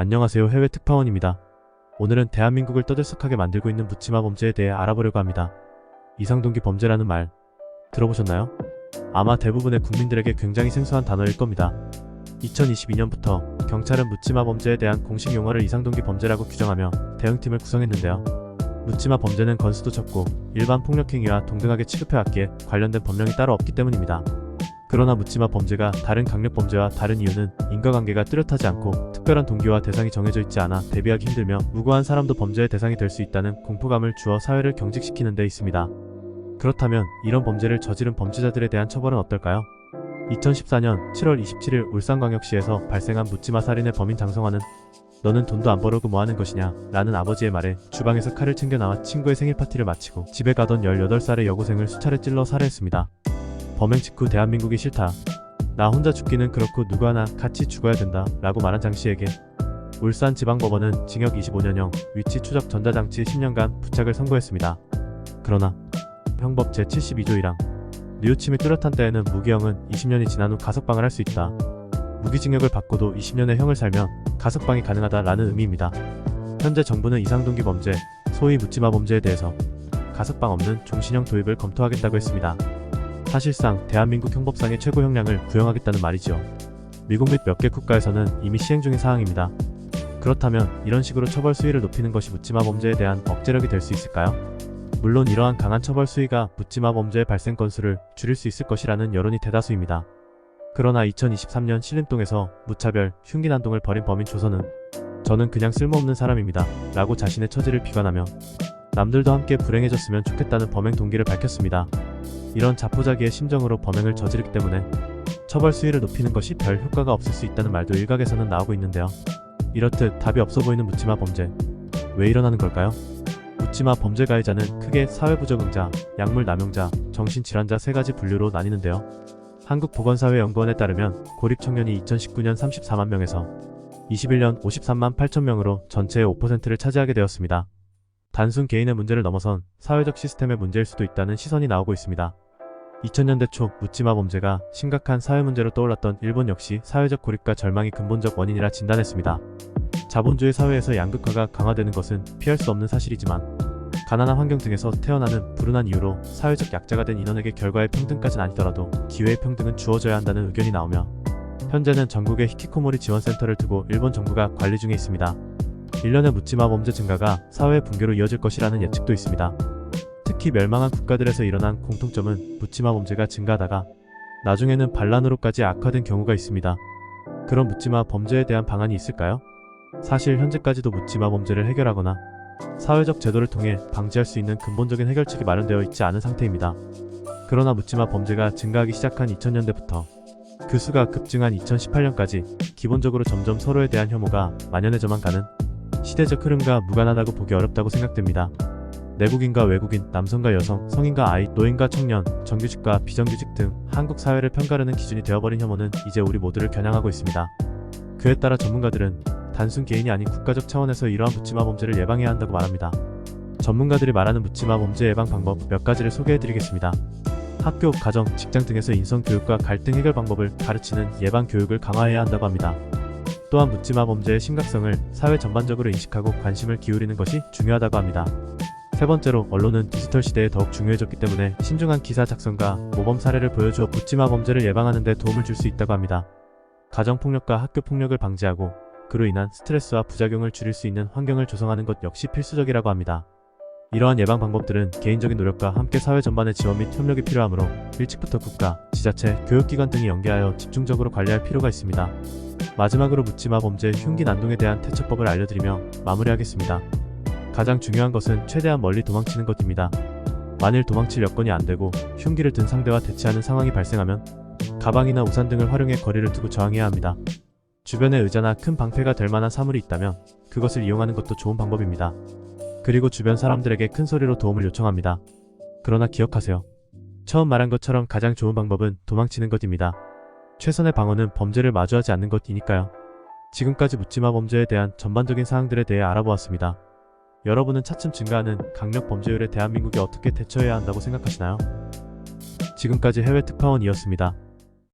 안녕하세요. 해외 특파원입니다. 오늘은 대한민국을 떠들썩하게 만들고 있는 묻지마 범죄에 대해 알아보려고 합니다. 이상동기 범죄라는 말 들어보셨나요? 아마 대부분의 국민들에게 굉장히 생소한 단어일 겁니다. 2022년부터 경찰은 묻지마 범죄에 대한 공식 용어를 이상동기 범죄라고 규정하며 대응팀을 구성했는데요. 묻지마 범죄는 건수도 적고 일반 폭력행위와 동등하게 취급해왔기에 관련된 법령이 따로 없기 때문입니다. 그러나 묻지마 범죄가 다른 강력범죄와 다른 이유는 인과관계가 뚜렷하지 않고 특별한 동기와 대상이 정해져 있지 않아 대비하기 힘들며 무고한 사람도 범죄의 대상이 될 수 있다는 공포감을 주어 사회를 경직시키는 데 있습니다. 그렇다면 이런 범죄를 저지른 범죄자들에 대한 처벌은 어떨까요? 2014년 7월 27일 울산광역시에서 발생한 묻지마 살인의 범인 장성환은 "너는 돈도 안 벌어고 뭐하는 것이냐" 라는 아버지의 말에 주방에서 칼을 챙겨 나와 친구의 생일 파티를 마치고 집에 가던 18살의 여고생을 수차례 찔러 살해했습니다. 범행 직후 "대한민국이 싫다. 나 혼자 죽기는 그렇고 누구 하나 같이 죽어야 된다" 라고 말한 장 씨에게 울산지방법원은 징역 25년형, 위치 추적 전자장치 10년간 부착을 선고했습니다. 그러나 형법 제72조 1항 뉘우침이 뚜렷한 때에는 무기형은 20년이 지난 후 가석방을 할 수 있다. 무기징역을 받고도 20년의 형을 살면 가석방이 가능하다 라는 의미입니다. 현재 정부는 이상동기 범죄, 소위 묻지마 범죄에 대해서 가석방 없는 종신형 도입을 검토하겠다고 했습니다. 사실상 대한민국 형법상의 최고 형량을 구형하겠다는 말이죠. 미국 및 몇 개 국가에서는 이미 시행 중인 사항입니다. 그렇다면 이런 식으로 처벌 수위를 높이는 것이 묻지마 범죄에 대한 억제력이 될 수 있을까요? 물론 이러한 강한 처벌 수위가 묻지마 범죄의 발생 건수를 줄일 수 있을 것이라는 여론이 대다수입니다. 그러나 2023년 신림동에서 무차별 흉기난동을 벌인 범인 조선은 "저는 그냥 쓸모없는 사람입니다 라고 자신의 처지를 비관하며 남들도 함께 불행해졌으면 좋겠다는 범행 동기를 밝혔습니다. 이런 자포자기의 심정으로 범행을 저지르기 때문에 처벌 수위를 높이는 것이 별 효과가 없을 수 있다는 말도 일각에서는 나오고 있는데요. 이렇듯 답이 없어 보이는 묻지마 범죄, 왜 일어나는 걸까요? 묻지마 범죄 가해자는 크게 사회부적응자, 약물 남용자, 정신질환자 세 가지 분류로 나뉘는데요. 한국보건사회연구원에 따르면 고립청년이 2019년 34만 명에서 21년 53만 8천 명으로 전체의 5%를 차지하게 되었습니다. 단순 개인의 문제를 넘어선 사회적 시스템의 문제일 수도 있다는 시선이 나오고 있습니다. 2000년대 초 묻지마 범죄가 심각한 사회 문제로 떠올랐던 일본 역시 사회적 고립과 절망이 근본적 원인이라 진단했습니다. 자본주의 사회에서 양극화가 강화되는 것은 피할 수 없는 사실이지만 가난한 환경 등에서 태어나는 불운한 이유로 사회적 약자가 된 인원에게 결과의 평등까지는 아니더라도 기회의 평등은 주어져야 한다는 의견이 나오며 현재는 전국에 히키코모리 지원센터를 두고 일본 정부가 관리 중에 있습니다. 1년의 묻지마 범죄 증가가 사회 붕괴로 이어질 것이라는 예측도 있습니다. 특히 멸망한 국가들에서 일어난 공통점은 묻지마 범죄가 증가하다가 나중에는 반란으로까지 악화된 경우가 있습니다. 그런 묻지마 범죄에 대한 방안이 있을까요? 사실 현재까지도 묻지마 범죄를 해결하거나 사회적 제도를 통해 방지할 수 있는 근본적인 해결책이 마련되어 있지 않은 상태입니다. 그러나 묻지마 범죄가 증가하기 시작한 2000년대부터 그 수가 급증한 2018년까지 기본적으로 점점 서로에 대한 혐오가 만연해져만 가는 시대적 흐름과 무관하다고 보기 어렵다고 생각됩니다. 내국인과 외국인, 남성과 여성, 성인과 아이, 노인과 청년, 정규직과 비정규직 등 한국 사회를 편가르는 기준이 되어버린 혐오는 이제 우리 모두를 겨냥하고 있습니다. 그에 따라 전문가들은 단순 개인이 아닌 국가적 차원에서 이러한 묻지마 범죄를 예방해야 한다고 말합니다. 전문가들이 말하는 묻지마 범죄 예방 방법 몇 가지를 소개해드리겠습니다. 학교, 가정, 직장 등에서 인성교육과 갈등 해결 방법을 가르치는 예방 교육을 강화해야 한다고 합니다. 또한 묻지마 범죄의 심각성을 사회 전반적으로 인식하고 관심을 기울이는 것이 중요하다고 합니다. 세 번째로, 언론은 디지털 시대에 더욱 중요해졌기 때문에 신중한 기사 작성과 모범 사례를 보여주어 묻지마 범죄를 예방하는 데 도움을 줄 수 있다고 합니다. 가정폭력과 학교폭력을 방지하고 그로 인한 스트레스와 부작용을 줄일 수 있는 환경을 조성하는 것 역시 필수적이라고 합니다. 이러한 예방 방법들은 개인적인 노력과 함께 사회 전반의 지원 및 협력이 필요하므로 일찍부터 국가, 지자체, 교육기관 등이 연계하여 집중적으로 관리할 필요가 있습니다. 마지막으로 묻지마 범죄 흉기 난동에 대한 대처법을 알려드리며 마무리하겠습니다. 가장 중요한 것은 최대한 멀리 도망치는 것입니다. 만일 도망칠 여건이 안되고 흉기를 든 상대와 대치하는 상황이 발생하면 가방이나 우산 등을 활용해 거리를 두고 저항해야 합니다. 주변에 의자나 큰 방패가 될 만한 사물이 있다면 그것을 이용하는 것도 좋은 방법입니다. 그리고 주변 사람들에게 큰 소리로 도움을 요청합니다. 그러나 기억하세요. 처음 말한 것처럼 가장 좋은 방법은 도망치는 것입니다. 최선의 방어는 범죄를 마주하지 않는 것이니까요. 지금까지 묻지마 범죄에 대한 전반적인 사항들에 대해 알아보았습니다. 여러분은 차츰 증가하는 강력 범죄율에 대한민국이 어떻게 대처해야 한다고 생각하시나요? 지금까지 해외 특파원이었습니다.